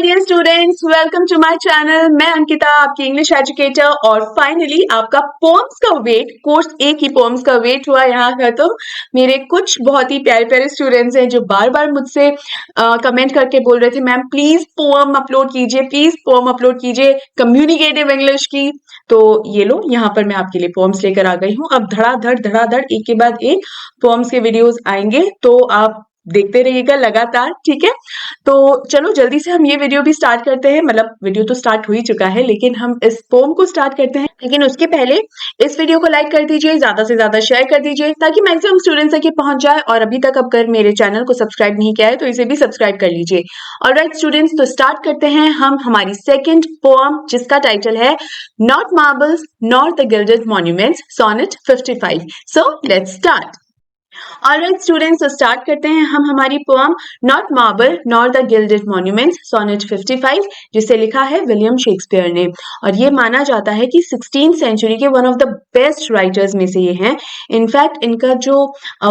Dear students, welcome to my channel. मैं अंकिता, आपकी English educator. और फाइनली आपका पोम्स का वेट, कोर्स ए की पोम्स का वेट हुआ यहाँ का। तो मेरे कुछ बहुत ही प्यारे प्यारे स्टूडेंट्स हैं जो बार बार मुझसे कमेंट करके बोल रहे थे, मैम प्लीज पोम अपलोड कीजिए, प्लीज पोम अपलोड कीजिए कम्युनिकेटिव इंग्लिश की। तो ये लो, यहाँ पर मैं आपके लिए पोम्स लेकर आ गई हूँ। अब धड़ाधड़ एक के बाद एक पोम्स के वीडियोस आएंगे, तो आप देखते रहिएगा लगातार, ठीक है। तो चलो जल्दी से हम ये वीडियो भी स्टार्ट करते हैं। मतलब वीडियो तो स्टार्ट हो ही चुका है, लेकिन हम इस पोम को स्टार्ट करते हैं। लेकिन उसके पहले इस वीडियो को लाइक कर दीजिए, ज्यादा से ज्यादा शेयर कर दीजिए ताकि मैक्सिमम स्टूडेंट्स तक ये पहुंच जाए। और अभी तक अगर मेरे चैनल को सब्सक्राइब नहीं किया है तो इसे भी सब्सक्राइब कर लीजिए। ऑलराइट स्टूडेंट्स, तो स्टार्ट करते हैं हम हमारी सेकेंड पोम, जिसका टाइटल है not marbles not the gilded monuments, sonnet 55। So let's start. Alright students, तो स्टार्ट करते हैं हम हमारी poem not marble nor the gilded monuments, sonnet 55, जिसे लिखा है विलियम शेक्सपियर ने। और ये माना जाता है कि 16th सेंचुरी के one of the best writers में से ये हैं। इनफैक्ट इनका जो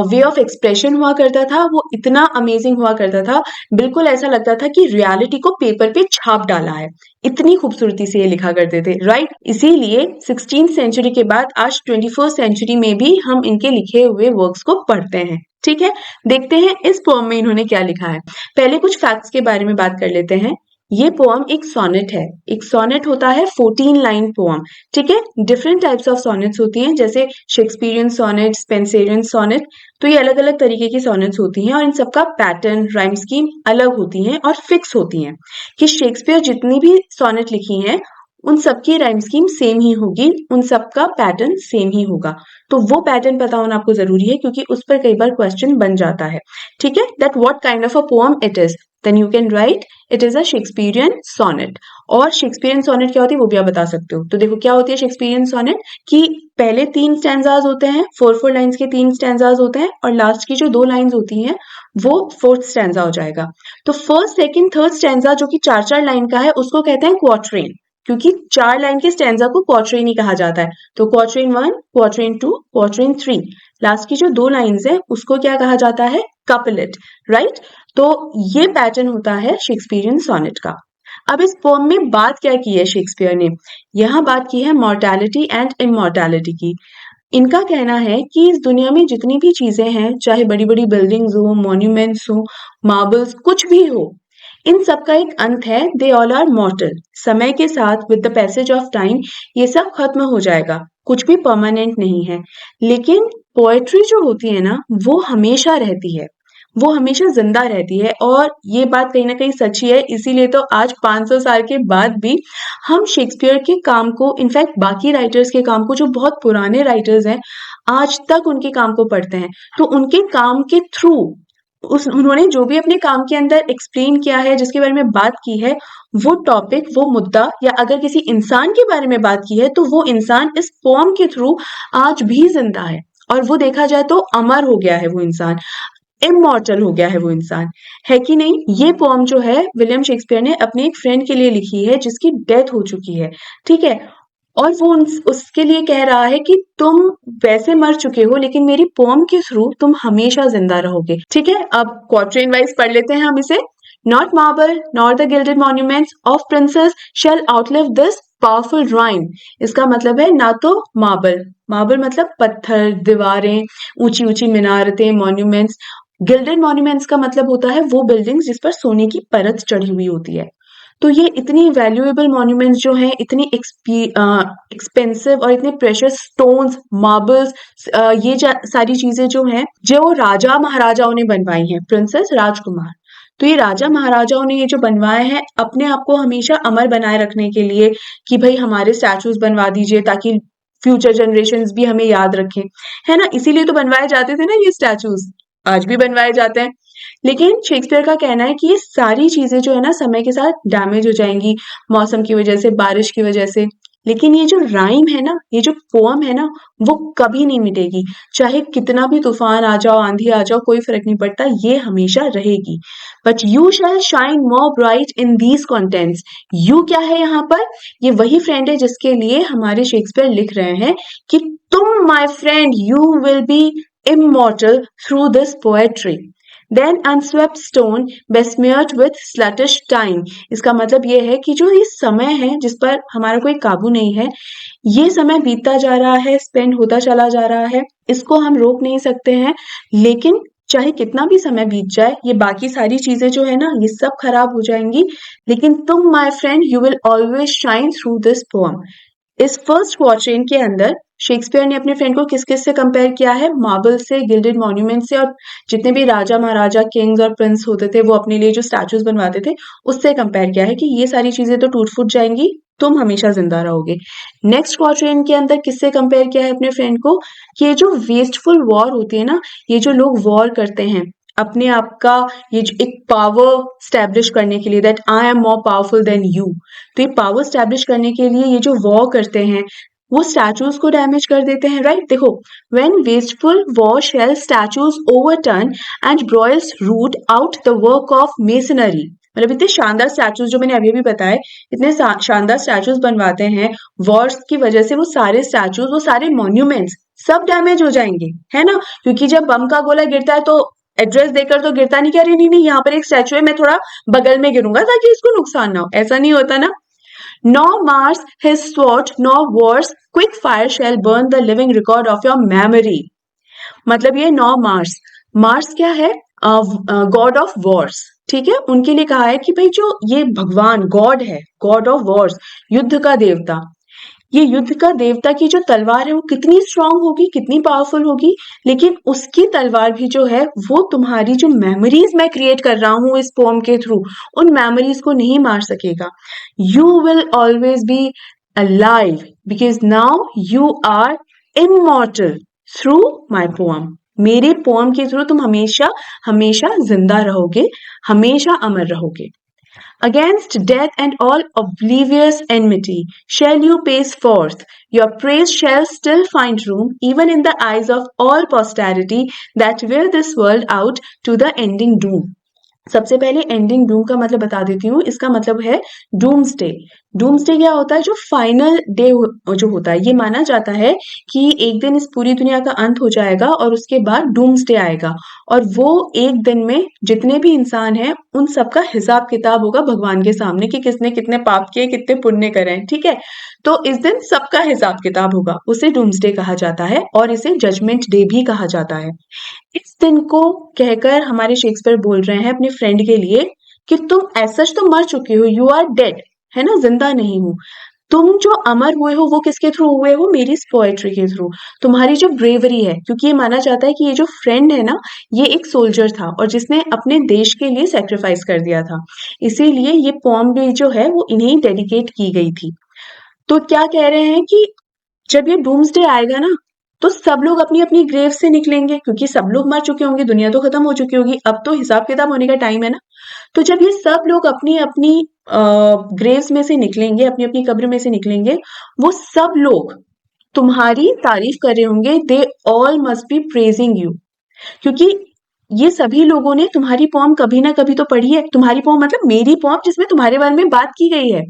वे ऑफ एक्सप्रेशन हुआ करता था वो इतना अमेजिंग हुआ करता था, बिल्कुल ऐसा लगता था कि रियलिटी को पेपर पे छाप डाला है। इतनी खूबसूरती से ये लिखा करते थे, राइट। इसीलिए 16th सेंचुरी के बाद आज 21st सेंचुरी में भी हम इनके लिखे हुए वर्क्स को पढ़ते हैं, ठीक है। देखते हैं इस पोएम में इन्होंने क्या लिखा है। पहले कुछ फैक्ट्स के बारे में बात कर लेते हैं। ये पोएम एक सोनेट है। एक सोनेट होता है 14 लाइन पोएम, ठीक है। डिफरेंट टाइप्स ऑफ सोनेट्स होती हैं, जैसे शेक्सपियरियन सोनेट, स्पेंसरियन सोनेट। तो ये अलग अलग तरीके की सोनेट्स होती हैं और इन सबका पैटर्न, राइम स्कीम अलग होती हैं और फिक्स होती हैं। कि शेक्सपियर जितनी भी सोनेट लिखी हैं उन सबकी राइम स्कीम सेम ही होगी, उन सबका पैटर्न सेम ही होगा। तो वो पैटर्न पता होना आपको जरूरी है, क्योंकि उस पर कई बार क्वेश्चन बन जाता है, ठीक है। That what kind of a poem it is, then you can write it is a Shakespearean sonnet. और शेक्सपियरियन सोनेट क्या होती है वो भी आप बता सकते हो। तो देखो क्या होती है शेक्सपियरियन सोनेट, कि पहले 3 स्टैंजाज होते हैं, 4 लाइन्स के 3 स्टैंजाज होते हैं, और लास्ट की जो 2 लाइन्स होती हैं वो 4th स्टैंजा हो जाएगा। तो फर्स्ट, सेकंड, थर्ड स्टैंजा जो कि 4 लाइन का है उसको कहते हैं क्वार्ट्रेन, क्योंकि 4 लाइन के स्टैंजा को क्वार्ट्रेन ही कहा जाता है। तो क्वार्ट्रेन 1, क्वार्ट्रेन 2, क्वार्ट्रेन 3। लास्ट की जो 2 लाइन्स है उसको क्या कहा जाता है, कपलेट, राइट। तो ये पैटर्न होता है शेक्सपियरियन सोनेट का। अब इस पोएम में बात क्या की है शेक्सपियर ने, यहाँ बात की है मॉर्टैलिटी एंड इमॉर्टैलिटी की। इनका कहना है कि इस दुनिया में जितनी भी चीजें हैं, चाहे बड़ी बड़ी बिल्डिंग्स हो, मॉन्यूमेंट्स हो, मार्बल्स, कुछ भी हो, इन सब का एक अंत है। They all are mortal. समय के साथ with the passage of time ये सब खत्म हो जाएगा, कुछ भी परमानेंट नहीं है। लेकिन पोएट्री जो होती है ना, वो हमेशा रहती है, वो हमेशा जिंदा रहती है। और ये बात कहीं ना कहीं सच्ची है, इसीलिए तो आज 500 साल के बाद भी हम शेक्सपियर के काम को, इनफैक्ट बाकी राइटर्स के काम को, जो बहुत पुराने राइटर्स हैं, आज तक उनके काम को पढ़ते हैं। तो उनके काम के थ्रू उन्होंने जो भी अपने काम के अंदर एक्सप्लेन किया है, जिसके बारे में बात की है, वो टॉपिक, वो मुद्दा, या अगर किसी इंसान के बारे में बात की है तो वो इंसान इस पोएम के थ्रू आज भी जिंदा है। और वो देखा जाए तो अमर हो गया है वो इंसान, इमॉर्टल हो गया है वो इंसान, है कि नहीं। ये पोएम जो है विलियम शेक्सपियर ने अपने एक फ्रेंड के लिए लिखी है जिसकी डेथ हो चुकी है, ठीक है। और वो उसके लिए कह रहा है कि तुम वैसे मर चुके हो लेकिन मेरी पोएम के थ्रू तुम हमेशा जिंदा रहोगे, ठीक है। अब क्वार्ट्रेन वाइज पढ़ लेते हैं हम इसे। Not marble nor the gilded monuments of princes shall outlive this powerful rhyme. इसका मतलब है ना तो मार्बल, मार्बल मतलब पत्थर, दीवारें, ऊंची ऊंची मिनारतें, मॉन्यूमेंट्स। गिल्डेड मॉन्यूमेंट्स का मतलब होता है वो बिल्डिंग्स जिस पर सोने की परत चढ़ी हुई होती है। तो ये इतनी वैल्यूएबल मॉन्यूमेंट्स जो हैं, इतनी एक्सपेंसिव और इतने प्रेशियस स्टोन्स, मार्बल्स, ये सारी चीजें जो हैं, जो राजा महाराजाओं ने बनवाई हैं, प्रिंसेस, राजकुमार। तो ये राजा महाराजाओं ने ये जो बनवाए हैं अपने आप को हमेशा अमर बनाए रखने के लिए, कि भाई हमारे स्टैचूज बनवा दीजिए ताकि फ्यूचर जनरेशंस भी हमें याद रखें, है ना। इसीलिए तो बनवाए जाते थे ना ये स्टैचूज, आज भी बनवाए जाते हैं। लेकिन शेक्सपियर का कहना है कि ये सारी चीजें जो है ना समय के साथ डैमेज हो जाएंगी, मौसम की वजह से, बारिश की वजह से। लेकिन ये जो राइम है ना, ये जो पोएम है ना, वो कभी नहीं मिटेगी। चाहे कितना भी तूफान आ जाओ, आंधी आ जाओ, कोई फर्क नहीं पड़ता, ये हमेशा रहेगी। But you shall shine more bright in these contents. You क्या है यहाँ पर, ये वही फ्रेंड है जिसके लिए हमारे शेक्सपियर लिख रहे हैं कि तुम my friend, you will be immortal through this poetry. Then unswept stone besmeared with sluggish time। इसका मतलब ये है कि जो ये समय है जिस पर हमारा कोई काबू नहीं है, ये समय बीतता जा रहा है, स्पेंड होता चला जा रहा है, इसको हम रोक नहीं सकते हैं। लेकिन चाहे कितना भी समय बीत जाए, ये बाकी सारी चीजें जो है ना, ये सब खराब हो जाएंगी, लेकिन तुम my friend you will always shine through this poem. इस फर्स्ट क्वार्टेन के अंदर शेक्सपियर ने अपने फ्रेंड को किस किस से कंपेयर किया है? मार्बल से, गिल्डेड मॉन्यूमेंट से, और जितने भी राजा महाराजा, किंग्स और प्रिंस होते थे, वो अपने लिए जो स्टैचूज बनवाते थे, उससे कंपेयर किया है कि ये सारी चीजें तो टूट फूट जाएंगी, तुम हमेशा जिंदा रहोगे। नेक्स्ट क्वार्टेन के अंदर किससे कंपेयर किया है अपने फ्रेंड को? कि ये जो वेस्टफुल वॉर होती है ना, ये जो लोग वॉर करते हैं अपने आप का, ये जो एक पावर स्टैब्लिश करने के लिए, that I am more powerful than you, तो ये पावर स्टैब्लिश करने के लिए ये जो वॉर करते हैं, वो स्टैचूज को डैमेज कर देते हैं, राइट? देखो, when wasteful war shall statues overturn and broils root out the work of masonry. मतलब इतने शानदार स्टैचूज जो मैंने अभी बताए, इतने शानदार स्टैचूज बनवाते हैं, वॉर्स की वजह से वो सारे स्टैचूज, वो सारे मॉन्यूमेंट्स सब डैमेज हो जाएंगे, है ना? क्योंकि जब बम का गोला गिरता है तो एड्रेस देकर तो गिरता नहीं, क्या अरे नहीं यहाँ पर एक स्टैचू है, मैं थोड़ा बगल में गिरूंगा ताकि इसको नुकसान ना हो, ऐसा नहीं होता ना। Nor mars his sword, nor war's quick fire shall burn the living record of your memory। मतलब ये नौ मार्स, मार्स क्या है? गॉड ऑफ वॉर्स, ठीक है? उनके लिए कहा है कि भाई जो ये भगवान गॉड है, गॉड ऑफ वॉर्स, युद्ध का देवता, ये युद्ध का देवता की जो तलवार है वो कितनी स्ट्रांग होगी, कितनी पावरफुल होगी, लेकिन उसकी तलवार भी जो है वो तुम्हारी जो मेमोरीज मैं क्रिएट कर रहा हूं इस पोम के थ्रू, उन मेमोरीज को नहीं मार सकेगा। You will always be alive because now you are immortal through my poem. मेरे पोम के थ्रू तुम हमेशा हमेशा जिंदा रहोगे, हमेशा अमर रहोगे। Against death and all oblivious enmity shall you pace forth. Your praise shall still find room, even in the eyes of all posterity that wear this world out to the ending doom। सबसे पहले ending Doom का मतलब बता देती हूँ। इसका मतलब है डूम्सडे। डूम्सडे क्या होता है? जो फाइनल डे जो होता है, ये माना जाता है कि एक दिन इस पूरी दुनिया का अंत हो जाएगा और उसके बाद डूम्सडे आएगा, और वो एक दिन में जितने भी इंसान हैं उन सबका हिसाब किताब होगा भगवान के सामने कि किसने कितने पाप किए, कितने पुण्य करे हैं, ठीक है? तो इस दिन सबका हिसाब किताब होगा, उसे डूम्सडे कहा जाता है और इसे जजमेंट डे भी कहा जाता है। इस दिन को कहकर हमारे शेक्सपियर बोल रहे हैं अपने फ्रेंड के लिए कि तुम ऐसा तो मर चुके हो, यू आर डेड, है ना, जिंदा नहीं हो। तुम जो अमर हुए हो वो किसके थ्रू हुए हो? मेरी इस पोएट्री के थ्रू। तुम्हारी जो ब्रेवरी है, क्योंकि ये माना जाता है कि ये जो फ्रेंड है ना, ये एक सोल्जर था और जिसने अपने देश के लिए सेक्रीफाइस कर दिया था, इसीलिए ये पोम भी जो है वो इन्हें डेडिकेट की गई थी। तो क्या कह रहे हैं कि जब ये डूम्सडे आएगा ना, तो सब लोग अपनी अपनी ग्रेव से निकलेंगे, क्योंकि सब लोग मर चुके होंगे, दुनिया तो खत्म हो चुकी होगी, अब तो हिसाब किताब होने का टाइम है ना। तो जब ये सब लोग अपनी अपनी ग्रेव्स में से निकलेंगे, अपनी अपनी कब्र में से निकलेंगे, वो सब लोग तुम्हारी तारीफ कर रहे होंगे, they all must be praising you, क्योंकि ये सभी लोगों ने तुम्हारी पोम कभी ना कभी तो पढ़ी है। तुम्हारी पोम मतलब मेरी पोम जिसमें तुम्हारे बारे में बात की गई है,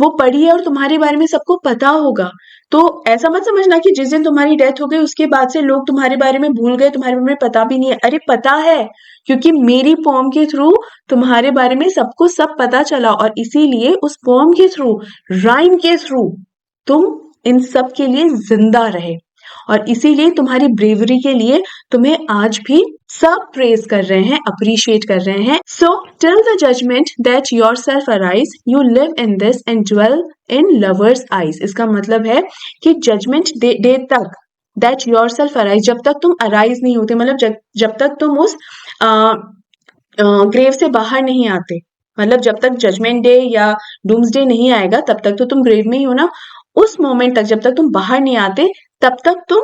वो पढ़ी है और तुम्हारे बारे में सबको पता होगा। तो ऐसा मत समझना कि जिस दिन तुम्हारी डेथ हो गई उसके बाद से लोग तुम्हारे बारे में भूल गए, तुम्हारे बारे में पता भी नहीं है। अरे पता है, क्योंकि मेरी पोम के थ्रू तुम्हारे बारे में सबको सब पता चला, और इसीलिए उस पोम के थ्रू, राइम के थ्रू तुम इन सब के लिए जिंदा रहे, और इसीलिए तुम्हारी ब्रेवरी के लिए तुम्हें आज भी सब प्रेज कर रहे हैं, अप्रिशिएट कर रहे हैं। So till the judgement that yourself arise you live in this and dwell in lovers eyes. इसका मतलब है कि जजमेंट डे तक, दैट योरसेल्फ अराइज, जब तक तुम अराइज नहीं होते, मतलब जब तक तुम उस ग्रेव से बाहर नहीं आते, मतलब जब तक जजमेंट डे या डूम्सडे नहीं आएगा तब तक तो तुम ग्रेव में ही हो ना। उस मोमेंट तक जब तक तुम बाहर नहीं आते तब तक तुम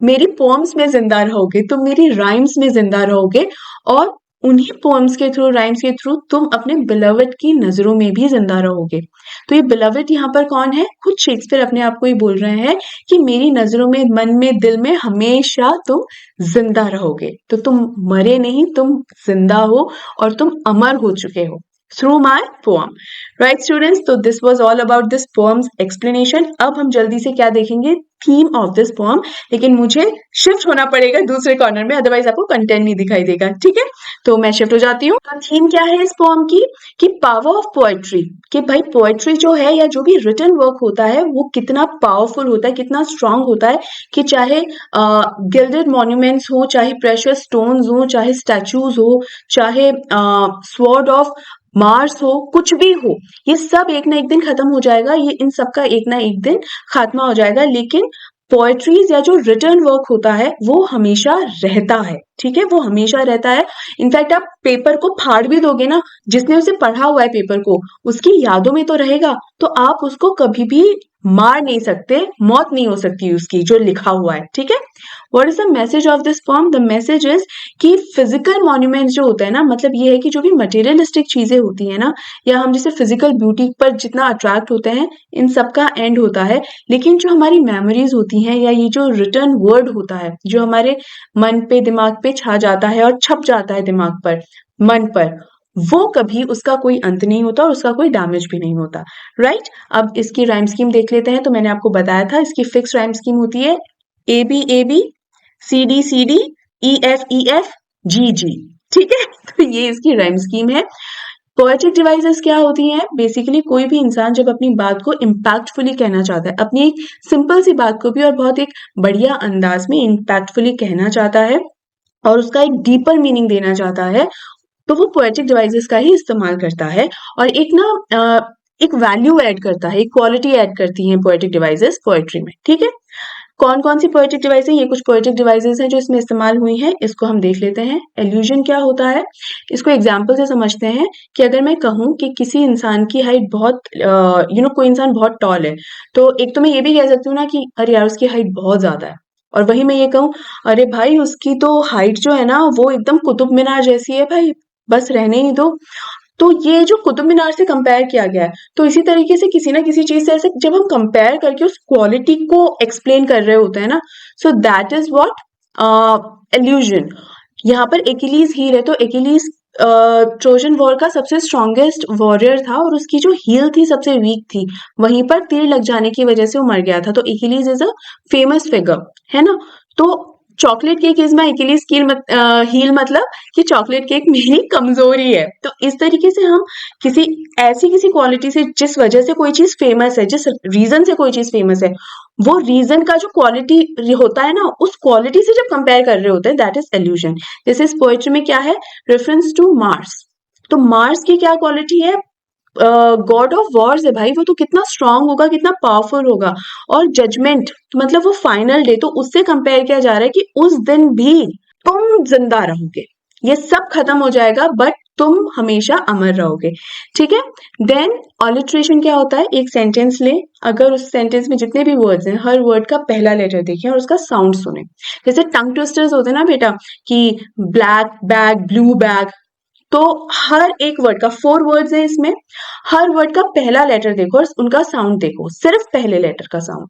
मेरी पोएम्स में जिंदा रहोगे, तुम मेरी राइम्स में जिंदा रहोगे, और उन्हीं पोएम्स के थ्रू, राइम्स के थ्रू तुम अपने बिलवड की नजरों में भी जिंदा रहोगे। तो ये बिलवड यहाँ पर कौन है? खुद शेक्सपियर अपने आप को ही बोल रहे हैं कि मेरी नजरों में, मन में, दिल में हमेशा तुम जिंदा रहोगे। तो तुम मरे नहीं, तुम जिंदा हो और तुम अमर हो चुके हो through my poem, right students? तो this was all about this poem's explanation। अब हम जल्दी से क्या देखेंगे? Theme of this poem. लेकिन मुझे शिफ्ट होना पड़ेगा दूसरे कॉर्नर में, अदरवाइज आपको कंटेंट नहीं दिखाई देगा, ठीक है? तो मैं शिफ्ट हो जाती हूँ। थीम क्या है इस पोएम की कि पावर ऑफ पोएट्री, कि भाई पोएट्री जो है या जो भी रिटन वर्क होता है वो कितना पावरफुल होता है, कितना स्ट्रांग होता है, कि चाहे गिल्डेड मॉन्यूमेंट्स हो, चाहे प्रेशियस स्टोन्स हो, चाहे स्टैचूज हो, चाहे स्वॉर्ड ऑफ मार्स हो, कुछ भी हो, ये सब एक ना एक दिन खत्म हो जाएगा, ये इन सब का एक ना एक दिन खात्मा हो जाएगा, लेकिन पोएट्रीज या जो रिटर्न वर्क होता है वो हमेशा रहता है। ठीक है, वो हमेशा रहता है। इनफैक्ट आप पेपर को फाड़ भी दोगे ना, जिसने उसे पढ़ा हुआ है पेपर को, उसकी यादों में तो रहेगा, तो आप उसको कभी भी मार नहीं सकते, मौत नहीं हो सकती उसकी जो लिखा हुआ है। ठीक है, what is the message of this poem? The message is कि फिजिकल मॉन्यूमेंट्स जो होते हैं ना, मतलब ये है कि जो भी मटेरियलिस्टिक चीजें होती है ना, या हम जैसे फिजिकल ब्यूटी पर जितना अट्रैक्ट होते हैं, इन सब का एंड होता है, लेकिन जो हमारी मेमोरीज होती हैं या ये जो रिटर्न वर्ड होता है जो हमारे मन पे, दिमाग पे छा जाता है और छप जाता है दिमाग पर, मन पर, वो कभी उसका कोई अंत नहीं होता और उसका कोई डैमेज भी नहीं होता। राइट, अब इसकी राइम स्कीम देख लेते हैं। तो मैंने आपको बताया था इसकी फिक्स राइम स्कीम होती है A B C D E F G G. ठीक है, तो ये इसकी राइम स्कीम है। पोएटिक डिवाइसेस क्या होती हैं? बेसिकली कोई भी इंसान जब अपनी बात को इम्पैक्टफुली कहना चाहता है, अपनी एक सिंपल सी बात को भी और बहुत एक बढ़िया अंदाज में इम्पैक्टफुली कहना चाहता है और उसका एक डीपर मीनिंग देना चाहता है, तो वो पोएटिक डिवाइसेस का ही इस्तेमाल करता है और एक ना एक वैल्यू ऐड करता है, एक क्वालिटी ऐड करती हैं पोएटिक डिवाइसेस पोएट्री में। ठीक है, कौन कौन सी पोएटिक डिवाइस है? ये कुछ पोएटिक डिवाइसेस हैं जो इसमें इस्तेमाल हुई हैं, इसको हम देख लेते हैं। एल्यूजन क्या होता है, इसको एग्जाम्पल से समझते हैं कि अगर मैं कहूँ कि किसी इंसान की हाइट बहुत कोई इंसान बहुत टॉल है, तो एक तो मैं ये भी कह सकती हूँ ना कि अरे यार उसकी हाइट बहुत ज्यादा है, और वही मैं ये कहूँ अरे भाई उसकी तो हाइट जो है ना वो एकदम कुतुब मीनार जैसी है भाई, बस रहने ही दो। तो ये जो कुतुब मीनार से कंपेयर किया गया है, तो इसी तरीके से किसी ना किसी चीज से ऐसे जब हम कंपेयर करके उस क्वालिटी को एक्सप्लेन कर रहे होते हैं ना, so that is what allusion. यहाँ पर एकिलीज हील है, तो एकिलीज ट्रोजन वॉर का सबसे स्ट्रॉन्गेस्ट वॉरियर था और उसकी जो हील थी सबसे वीक थी, वहीं पर तीर लग जाने की वजह से वो मर गया था। तो Achilles is a famous figure, है ना। तो chocolate cake is my Achilles heel, मतलब कि चॉकलेट केक मेरी कमजोरी है। तो इस तरीके से हम किसी क्वालिटी से, जिस वजह से कोई चीज फेमस है, जिस रीजन से कोई चीज फेमस है, वो रीजन का जो क्वालिटी होता है ना, उस क्वालिटी से जब कंपेयर कर रहे होते हैं, दैट इज एल्यूजन। जैसे इस पोएट्री में क्या है, रेफरेंस टू मार्स। तो मार्स की क्या क्वालिटी है? गॉड ऑफ वॉर्स है भाई, वो तो कितना स्ट्रांग होगा, कितना पावरफुल होगा। और जजमेंट मतलब वो फाइनल डे, तो उससे कंपेयर किया जा रहा है कि उस दिन भी तुम जिंदा रहोगे, ये सब खत्म हो जाएगा बट तुम हमेशा अमर रहोगे। ठीक है, देन ऑलिट्रेशन क्या होता है? एक सेंटेंस ले, अगर उस सेंटेंस में जितने भी वर्ड्स हैं, हर वर्ड का पहला लेटर देखें और उसका साउंड सुने। जैसे टंग ट्विस्टर्स होते हैं ना बेटा, कि ब्लैक बैग, ब्लू बैग, तो हर एक वर्ड का 4 वर्ड्स है इसमें, हर वर्ड का पहला लेटर देखो और उनका साउंड देखो, सिर्फ पहले लेटर का साउंड।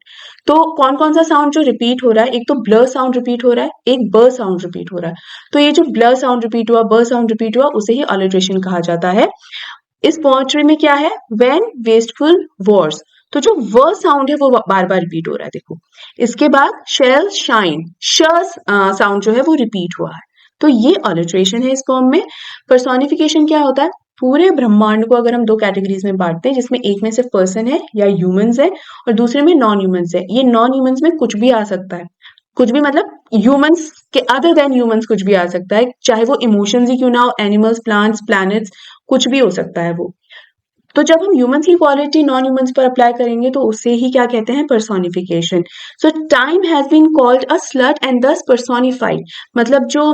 तो कौन कौन सा साउंड जो रिपीट हो रहा है? एक तो ब्लर साउंड रिपीट हो रहा है, एक ब साउंड रिपीट हो रहा है। तो ये जो ब्लर साउंड रिपीट हुआ, ब साउंड रिपीट हुआ, उसे ही ऑलिट्रेशन कहा जाता है। इस पोएट्री में क्या है? व्हेन वेस्टफुल वॉर्स, तो जो व साउंड है वो बार बार रिपीट हो रहा है, देखो। इसके बाद शेल शाइन, श साउंड जो है वो रिपीट हुआ है। तो ये ऑलिट्रेशन है इस फॉर्म में। पर्सोनिफिकेशन क्या होता है? पूरे ब्रह्मांड को अगर हम 2 कैटेगरीज में बांटते हैं, जिसमें एक में सिर्फ पर्सन है या ह्यूमंस है और दूसरे में नॉन ह्यूमंस है। ये नॉन ह्यूमंस में कुछ भी आ सकता है, कुछ भी मतलब ह्यूमंस के अदर देन ह्यूमंस कुछ भी आ सकता है, चाहे वो इमोशंस ही क्यों ना हो, एनिमल्स, प्लांट्स, प्लैनेट्स, कुछ भी हो सकता है वो। तो जब हम ह्यूमंस की क्वालिटी नॉन ह्यूमंस पर अप्लाई करेंगे तो उसे ही क्या कहते हैं? Personification. So time has been called a slut and thus personified, मतलब जो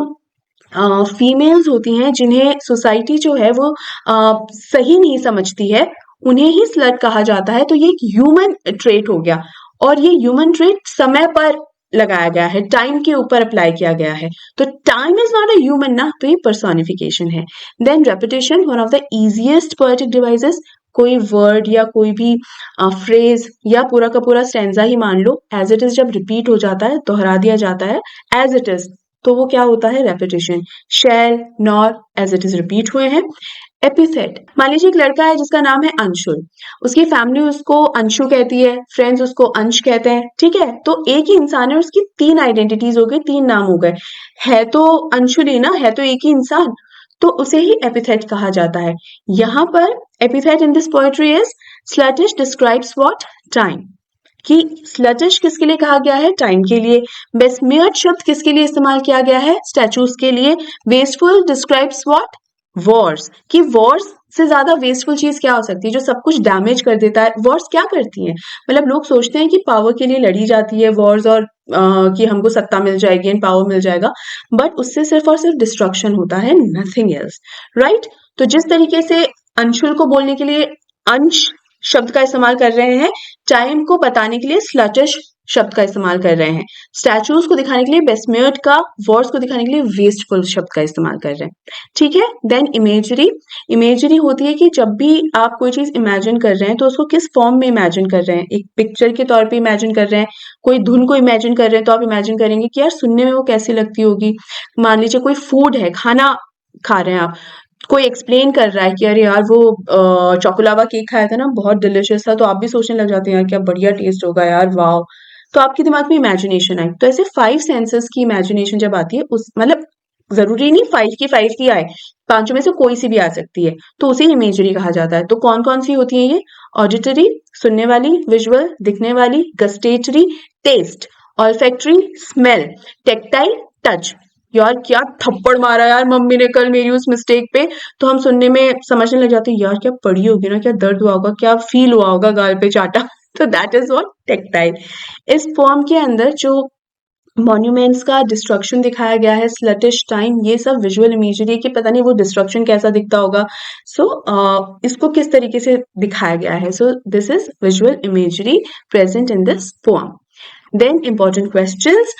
फीमेल्स होती हैं जिन्हें सोसाइटी जो है वो सही नहीं समझती है, उन्हें ही स्लट कहा जाता है। तो ये एक ह्यूमन ट्रेट हो गया और ये ह्यूमन ट्रेट समय पर लगाया गया है, टाइम के ऊपर अप्लाई किया गया है। तो time is not a human ना, तो ये पर्सोनिफिकेशन है। Then repetition, one of the easiest poetic devices. कोई वर्ड या कोई भी फ्रेज या पूरा का पूरा स्टेंजा ही मान लो, एज इट इज जब रिपीट हो जाता है, दोहरा दिया जाता है एज इट इज, तो वो क्या होता है? Repetition. Shall, nor, as it is repeat हुए हैं। एपिथेट, मान लीजिए एक लड़का है जिसका नाम है अंशुल, उसकी फैमिली उसको अंशु कहती है, फ्रेंड्स उसको अंश कहते हैं। ठीक है, तो एक ही इंसान है, उसकी 3 आइडेंटिटीज हो गई, 3 नाम हो गए, है तो अंशुल ही ना, है तो एक ही इंसान। तो उसे ही एपिथेट कहा जाता है। यहाँ पर epithet in this poetry is sluttish describes what time, कि स्लटिश किसके लिए कहा गया है, टाइम के लिए। बेस्मियर्ड शब्द किसके लिए इस्तेमाल किया गया है, स्टैचूज के लिए। वेस्टफुल डिस्क्राइब्स व्हाट, वॉर्स, कि वॉर्स से ज्यादा वेस्टफुल चीज क्या हो सकती है, जो सब कुछ डैमेज कर देता है। वॉर्स क्या करती हैं, मतलब लोग सोचते हैं कि पावर के लिए लड़ी जाती है वॉर्स, और कि हमको सत्ता मिल जाएगी एंड पावर मिल जाएगा, बट उससे सिर्फ और सिर्फ डिस्ट्रक्शन होता है, नथिंग एल्स, राइट। तो जिस तरीके से अंशुल को बोलने के लिए अंश शब्द का इस्तेमाल कर रहे हैं, टाइम को बताने के लिए स्लटिश शब्द का इस्तेमाल कर रहे हैं, स्टैचूज को दिखाने के लिए बेस्मियर्ड का, वॉर्स को दिखाने के लिए वेस्टफुल शब्द का इस्तेमाल कर रहे हैं, ठीक है। देन इमेजरी, इमेजरी होती है कि जब भी आप कोई चीज इमेजिन कर रहे हैं तो उसको किस फॉर्म में इमेजिन कर रहे हैं, एक पिक्चर के तौर पे इमेजिन कर रहे हैं, कोई धुन को इमेजिन कर रहे हैं तो आप इमेजिन करेंगे कि यार सुनने में वो कैसी लगती होगी। मान लीजिए कोई फूड है, खाना खा रहे हैं आप, कोई एक्सप्लेन कर रहा है कि अरे यार वो चोकोलावा केक खाया था ना, बहुत डिलिशियस था, तो आप भी सोचने लग जाते हैं यार क्या बढ़िया टेस्ट होगा यार, वाह। तो आपके दिमाग में इमेजिनेशन आई। तो ऐसे 5 सेंसेस की इमेजिनेशन जब आती है, उस मतलब जरूरी नहीं 5 की 5 की आए, पांचों में से कोई सी भी आ सकती है, तो उसे इमेजरी कहा जाता है। तो कौन कौन सी होती है ये, ऑडिटरी सुनने वाली, विजुअल दिखने वाली, gustatory taste, olfactory smell, tactile touch. यार क्या थप्पड़ मारा यार मम्मी ने कल मेरी उस मिस्टेक पे, तो हम सुनने में समझने लग जाते हैं यार क्या पड़ी होगी ना, क्या दर्द हुआ होगा, क्या फील हुआ होगा गाल पे चाटा। तो दैट इज व्हाट टेक्टाइल। इस पोम के अंदर जो मॉन्यूमेंट्स का डिस्ट्रक्शन दिखाया गया है, स्लटिश टाइम, ये सब विजुअल इमेजरी की, पता नहीं वो डिस्ट्रक्शन कैसा दिखता होगा। सो इसको किस तरीके से दिखाया गया है, so this is visual imagery present in this poem. Then important questions,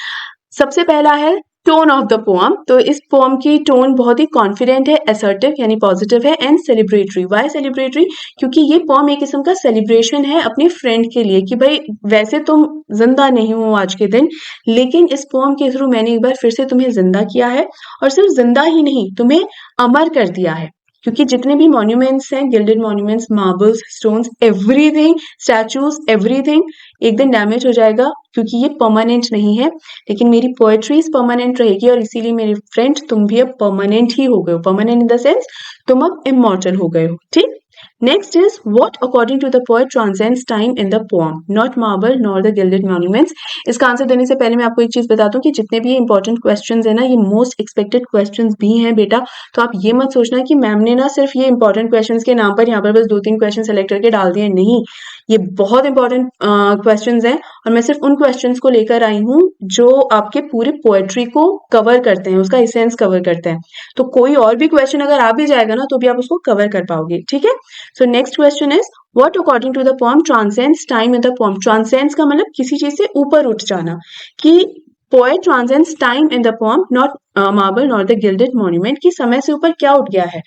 सबसे पहला है टोन ऑफ द पोम। तो इस पोम की टोन बहुत ही कॉन्फिडेंट है, असर्टिव यानी पॉजिटिव है, एंड सेलिब्रेटरी। वाई सेलिब्रेटरी, क्योंकि ये पोम एक किस्म का सेलिब्रेशन है अपने फ्रेंड के लिए, कि भाई वैसे तुम जिंदा नहीं हो आज के दिन, लेकिन इस पोम के थ्रू मैंने एक बार फिर से तुम्हें जिंदा किया है, और सिर्फ जिंदा ही नहीं, तुम्हें अमर कर दिया है। क्योंकि जितने भी मॉन्यूमेंट्स हैं, gilded monuments, marbles, stones, everything, statues, everything एक दिन डैमेज हो जाएगा, क्योंकि ये परमानेंट नहीं है। लेकिन मेरी पोएट्रीज परमानेंट रहेगी, और इसीलिए मेरे फ्रेंड तुम भी अब परमानेंट ही हो गए हो। परमानेंट इन द सेंस तुम अब इमॉर्टल हो गए हो, ठीक। Next is what according to the poet transcends time in the poem, not marble nor the gilded monuments. इसका आंसर देने से पहले मैं आपको एक चीज बता दूं कि जितने भी इंपॉर्टेंट क्वेश्चंस है ना, ये मोस्ट एक्सपेक्टेड क्वेश्चंस भी हैं बेटा। तो आप ये मत सोचना कि मैम ने ना सिर्फ ये इंपॉर्टेंट क्वेश्चंस के नाम पर यहाँ पर बस 2-3 क्वेश्चन सेलेक्ट करके डाल दिए, नहीं, ये बहुत इंपॉर्टेंट क्वेश्चंस हैं, और मैं सिर्फ उन क्वेश्चंस को लेकर आई हूँ जो आपके पूरे पोएट्री को कवर करते हैं, उसका इसेंस कवर करते हैं। तो कोई और भी क्वेश्चन अगर आ भी जाएगा ना, तो भी आप उसको कवर कर पाओगे, ठीक है। So next question is what according to the poem transcends time in the poem. Transcends का मतलब किसी चीज से ऊपर उठ जाना, कि poet transcends time in the poem, not marble not the gilded monument, की समय से ऊपर क्या उठ गया है,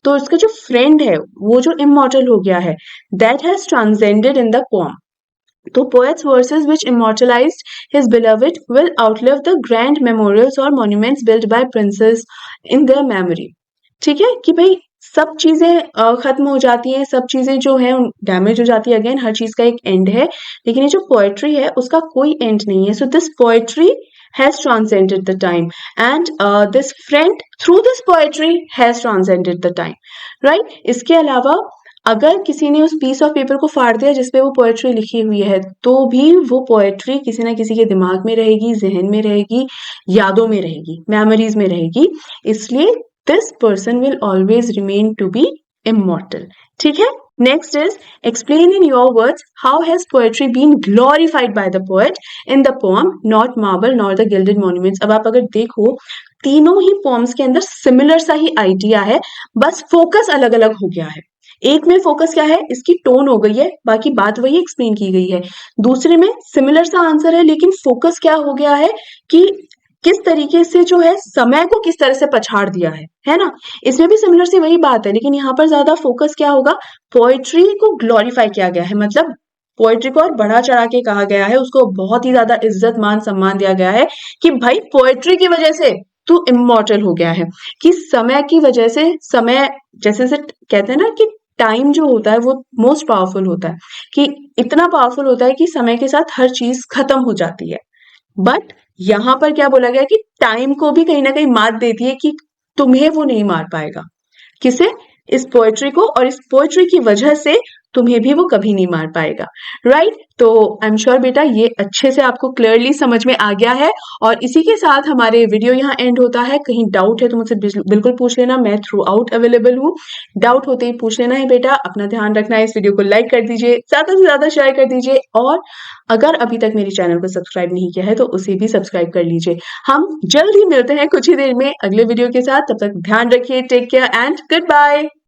तो इसका जो फ्रेंड है वो जो इमॉर्टल हो गया है, that has transcended in the poem. तो poet's verses which immortalized his beloved will outlive the grand memorials or monuments built by princes in their memory। ठीक है, कि भाई सब चीजें खत्म हो जाती हैं, सब चीजें जो है डैमेज हो जाती है, अगेन हर चीज का एक एंड है, लेकिन ये जो पोएट्री है उसका कोई एंड नहीं है। So this poetry has transcended the time, and this friend through this poetry has transcended the time, right। इसके अलावा अगर किसी ने उस पीस ऑफ पेपर को फाड़ दिया जिसपे वो पोएट्री लिखी हुई है, तो भी वो पोएट्री किसी ना किसी के दिमाग में रहेगी, जहन में रहेगी, यादों में रहेगी, मेमोरीज में रहेगी। इसलिए this person will always remain to be immortal, ठीक है। Next is explain in your words how has poetry been glorified by the poet in the poem, not marble nor the gilded monuments. अब आप अगर देखो, तीनों ही poems के अंदर similar सा ही आइडिया है, बस फोकस अलग अलग हो गया है। एक में फोकस क्या है, इसकी टोन हो गई है, बाकी बात वही एक्सप्लेन की गई है। दूसरे में सिमिलर सा आंसर है, लेकिन फोकस क्या हो गया है कि किस तरीके से जो है समय को किस तरह से पछाड़ दिया है ना। इसमें भी सिमिलर सी वही बात है, लेकिन यहाँ पर ज्यादा फोकस क्या होगा, पोएट्री को ग्लोरीफाई किया गया है, मतलब पोएट्री को और बढ़ा चढ़ा के कहा गया है, उसको बहुत ही ज्यादा इज्जत मान सम्मान दिया गया है, कि भाई पोएट्री की वजह से तू इमॉर्टल हो गया है, कि समय की वजह से, समय जैसे से कहते हैं ना कि टाइम जो होता है वो मोस्ट पावरफुल होता है, कि इतना पावरफुल होता है कि समय के साथ हर चीज खत्म हो जाती है। बट यहाँ पर क्या बोला गया कि टाइम को भी कहीं ना कहीं मात देती है, कि तुम्हें वो नहीं मार पाएगा। किसे? इस पोएट्री को, और इस पोएट्री की वजह से तुम्हें भी वो कभी नहीं मार पाएगा। राइट? तो आई एम श्योर बेटा ये अच्छे से आपको क्लियरली समझ में आ गया है, और इसी के साथ हमारे वीडियो यहाँ एंड होता है। कहीं डाउट है तो मुझसे बिल्कुल पूछ लेना, मैं थ्रू आउट अवेलेबल हूँ। डाउट होते ही पूछ लेना है बेटा। अपना ध्यान रखना है, इस वीडियो को लाइक कर दीजिए, ज़्यादा से ज़्यादा शेयर कर दीजिए, और अगर अभी तक मेरे चैनल को सब्सक्राइब नहीं किया है तो उसे भी सब्सक्राइब कर लीजिए। हम जल्द ही मिलते हैं कुछ ही देर में अगले वीडियो के साथ। तब तक ध्यान रखिए, take care and good bye.